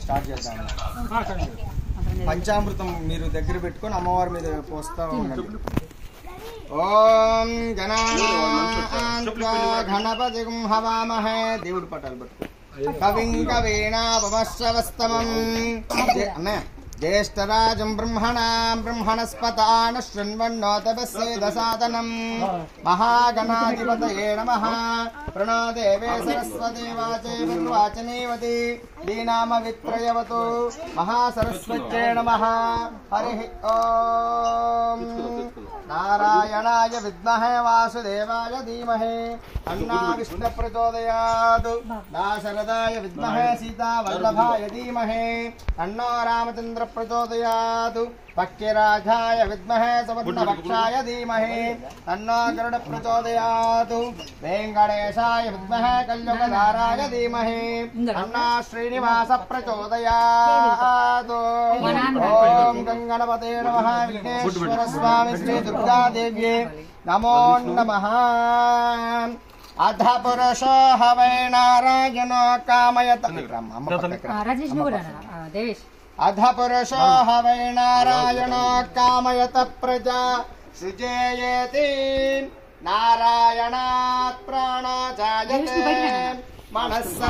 Start చేద్దాం. పంచామృతం మీరు దగ్గర పెట్టుకొని అమ్మవారి మీద పోస్తా ఉండండి. ఓం గణపతిం హవామహే. దేవుడి పటాలు పట్టుకో. కవిం కవీనాపమశ్రవస్తమం అన్నయ్య జ్యేష్ఠరాజం బ్రహ్మణస్పతాన శృణ్వన్నోతపస్యేదసాదనం. మహాగణాధిపతయే నమః. ప్రణో దేవే సరస్వతి వాచేర్వాచనీవతి దీనామ విత్రయవతు మహాసరస్వత్యై నమః. హరి ఓం నారాయణాయ విద్మహే వాసుదేవాయ ధీమహి తన్నో విష్ణుః ప్రచోదయాత్. దాశరథాయ విద్మహే సీతావల్లభాయ ధీమహి తన్నో రామచంద్ర ప్రచోదయాత్. పక్ష్యరాజాయ విద్మహే సువర్ణపక్షాయ ధీమహి తన్నో గరుడ ప్రచోదయాత్. వెంకటేశాయ విద్మహే కల్యుగధారాయ ధీమహి తన్నో శ్రీనివాస ప్రచోదయాత్. ఓం గంగణపతే నమః. విఘ్నేశ్వర స్వామి శ్రీ దుర్గాదేవ్యే నమో నమః. అధ పురుషో హవై నారాయణో కామయత. అధ పురుషో హవై నారాయణో కామయత ప్రజా సృజేయేతి. నారాయణాత్ ప్రాణో జాయతే మనస్స